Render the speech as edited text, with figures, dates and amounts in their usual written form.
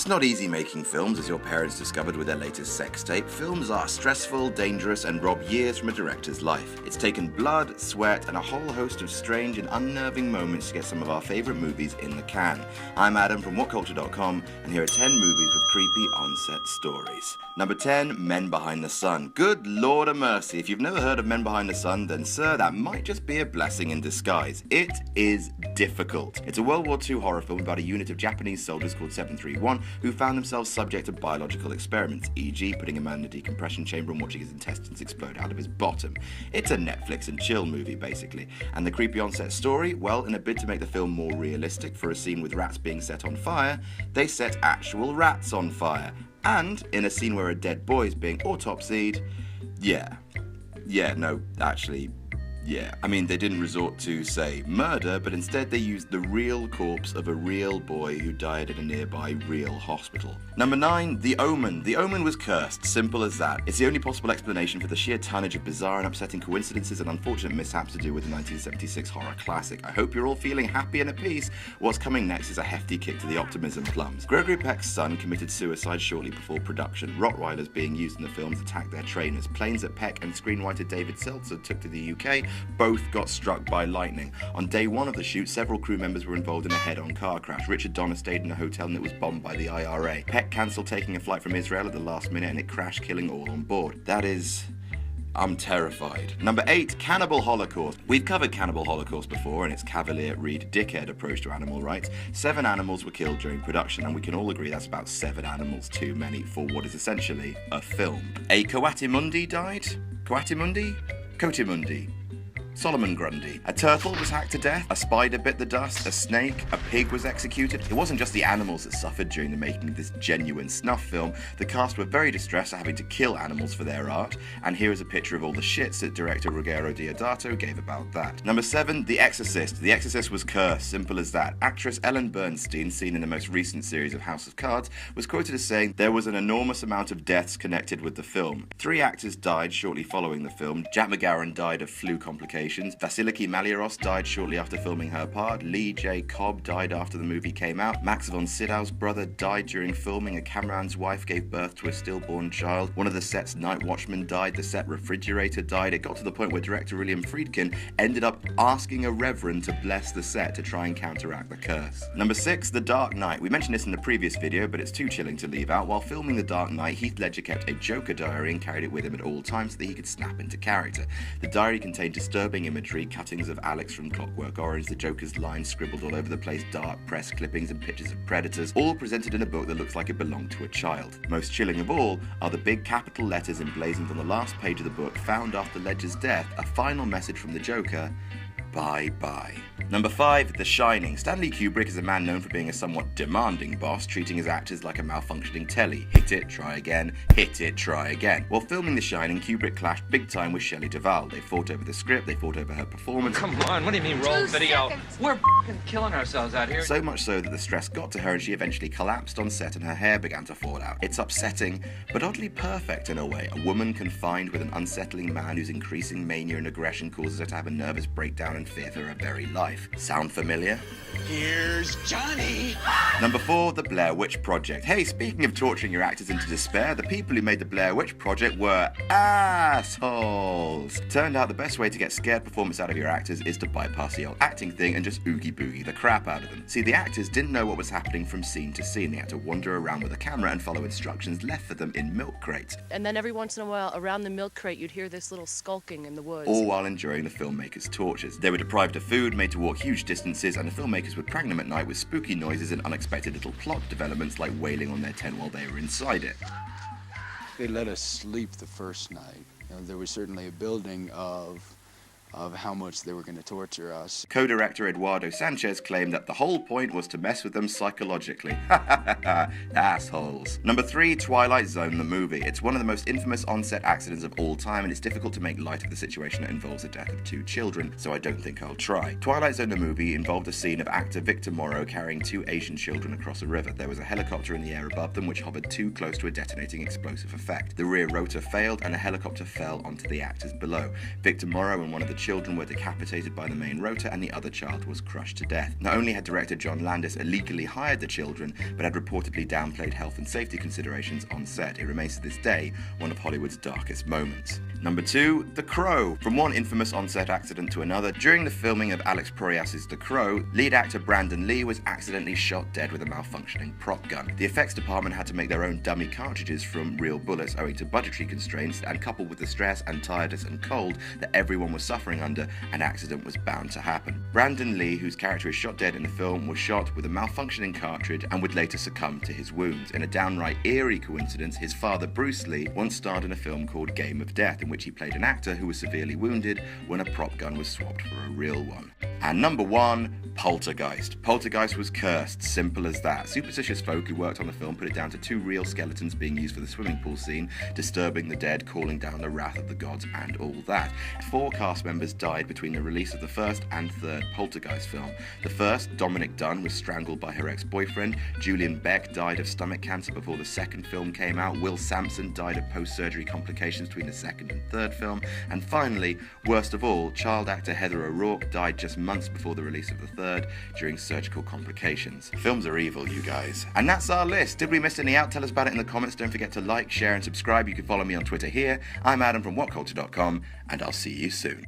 It's not easy making films, as your parents discovered with their latest sex tape. Films are stressful, dangerous, and rob years from a director's life. It's taken blood, sweat, and a whole host of strange and unnerving moments to get some of our favourite movies in the can. I'm Adam from WhatCulture.com, and here are 10 movies with creepy on-set stories. Number 10, Men Behind the Sun. Good Lord of mercy, if you've never heard of Men Behind the Sun, then sir, that might just be a blessing in disguise. It is difficult. It's a World War II horror film about a unit of Japanese soldiers called 731 who found themselves subject to biological experiments, e.g. putting a man in a decompression chamber and watching his intestines explode out of his bottom. It's a Netflix and chill movie, basically. And the creepy on-set story? Well, in a bid to make the film more realistic for a scene with rats being set on fire, they set actual rats on fire. And in a scene where a dead boy is being autopsied, I mean, they didn't resort to, say, murder, but instead they used the real corpse of a real boy who died at a nearby real hospital. Number 9, The Omen. The Omen was cursed, simple as that. It's the only possible explanation for the sheer tonnage of bizarre and upsetting coincidences and unfortunate mishaps to do with the 1976 horror classic. I hope you're all feeling happy and at peace. What's coming next is a hefty kick to the optimism plums. Gregory Peck's son committed suicide shortly before production. Rottweilers being used in the films attacked their trainers. Planes that Peck and screenwriter David Seltzer took to the UK both got struck by lightning. On day one of the shoot, several crew members were involved in a head-on car crash. Richard Donner stayed in a hotel and it was bombed by the IRA. Peck cancelled taking a flight from Israel at the last minute and it crashed, killing all on board. I'm terrified. Number 8, Cannibal Holocaust. We've covered Cannibal Holocaust before and its cavalier, read dickhead approach to animal rights. 7 animals were killed during production, and we can all agree that's about 7 animals too many for what is essentially a film. A Coatimundi died? Coatimundi. Solomon Grundy. A turtle was hacked to death, a spider bit the dust, a snake, a pig was executed. It wasn't just the animals that suffered during the making of this genuine snuff film. The cast were very distressed at having to kill animals for their art, and here is a picture of all the shits that director Ruggero Deodato gave about that. Number 7, The Exorcist. The Exorcist was cursed, simple as that. Actress Ellen Bernstein, seen in the most recent series of House of Cards, was quoted as saying there was an enormous amount of deaths connected with the film. 3 actors died shortly following the film. Jack McGowan died of flu complications. Vasiliki Malieros died shortly after filming her part. Lee J. Cobb died after the movie came out. Max von Sydow's brother died during filming. A cameraman's wife gave birth to a stillborn child. One of the set's night watchmen died. The set refrigerator died. It got to the point where director William Friedkin ended up asking a reverend to bless the set to try and counteract the curse. Number 6, The Dark Knight. We mentioned this in the previous video, but it's too chilling to leave out. While filming The Dark Knight, Heath Ledger kept a Joker diary and carried it with him at all times so that he could snap into character. The diary contained disturbing imagery, cuttings of Alex from Clockwork Orange, the Joker's lines scribbled all over the place, dark press clippings and pictures of predators, all presented in a book that looks like it belonged to a child. Most chilling of all are the big capital letters emblazoned on the last page of the book, found after Ledger's death, a final message from the Joker: bye-bye. Number 5, The Shining. Stanley Kubrick is a man known for being a somewhat demanding boss, treating his actors like a malfunctioning telly. Hit it, try again, hit it, try again. While filming The Shining, Kubrick clashed big time with Shelley Duvall. They fought over the script, they fought over her performance. Come on, what do you mean roll video? We're f***ing killing ourselves out here. So much so that the stress got to her and she eventually collapsed on set and her hair began to fall out. It's upsetting, but oddly perfect in a way. A woman confined with an unsettling man whose increasing mania and aggression causes her to have a nervous breakdown and fear for her very life. Sound familiar? Here's Johnny! Number 4, The Blair Witch Project. Hey, speaking of torturing your actors into despair, the people who made The Blair Witch Project were assholes. Turned out the best way to get scared performance out of your actors is to bypass the old acting thing and just oogie boogie the crap out of them. See, the actors didn't know what was happening from scene to scene. They had to wander around with a camera and follow instructions left for them in milk crates. And then every once in a while, around the milk crate, you'd hear this little skulking in the woods. All while enduring the filmmakers' tortures. They were deprived of food, made to walk huge distances, and the filmmakers would prang them at night with spooky noises and unexpected little plot developments like wailing on their tent while they were inside it. They let us sleep the first night. There was certainly a building of how much they were going to torture us. Co-director Eduardo Sanchez claimed that the whole point was to mess with them psychologically. Assholes. Number 3, Twilight Zone the movie. It's one of the most infamous on-set accidents of all time, and it's difficult to make light of the situation that involves the death of 2 children, so I don't think I'll try. Twilight Zone the movie involved a scene of actor Victor Morrow carrying 2 Asian children across a river. There was a helicopter in the air above them which hovered too close to a detonating explosive effect. The rear rotor failed and a helicopter fell onto the actors below. Victor Morrow and one of the children were decapitated by the main rotor and the other child was crushed to death. Not only had director John Landis illegally hired the children, but had reportedly downplayed health and safety considerations on set. It remains to this day one of Hollywood's darkest moments. Number 2, The Crow. From one infamous on-set accident to another, during the filming of Alex Proyas' The Crow, lead actor Brandon Lee was accidentally shot dead with a malfunctioning prop gun. The effects department had to make their own dummy cartridges from real bullets owing to budgetary constraints, and coupled with the stress and tiredness and cold that everyone was suffering under, an accident was bound to happen. Brandon Lee, whose character is shot dead in the film, was shot with a malfunctioning cartridge and would later succumb to his wounds. In a downright eerie coincidence, his father Bruce Lee once starred in a film called Game of Death, in which he played an actor who was severely wounded when a prop gun was swapped for a real one. And number 1, Poltergeist. Poltergeist was cursed, simple as that. Superstitious folk who worked on the film put it down to 2 real skeletons being used for the swimming pool scene, disturbing the dead, calling down the wrath of the gods, and all that. 4 cast members died between the release of the first and third Poltergeist film. The first, Dominic Dunn, was strangled by her ex-boyfriend. Julian Beck died of stomach cancer before the second film came out. Will Sampson died of post-surgery complications between the second and third film. And finally, worst of all, child actor Heather O'Rourke died just months before the release of the third during surgical complications. Films are evil, you guys. And that's our list. Did we miss any out? Tell us about it in the comments. Don't forget to like, share, and subscribe. You can follow me on Twitter here. I'm Adam from WhatCulture.com, and I'll see you soon.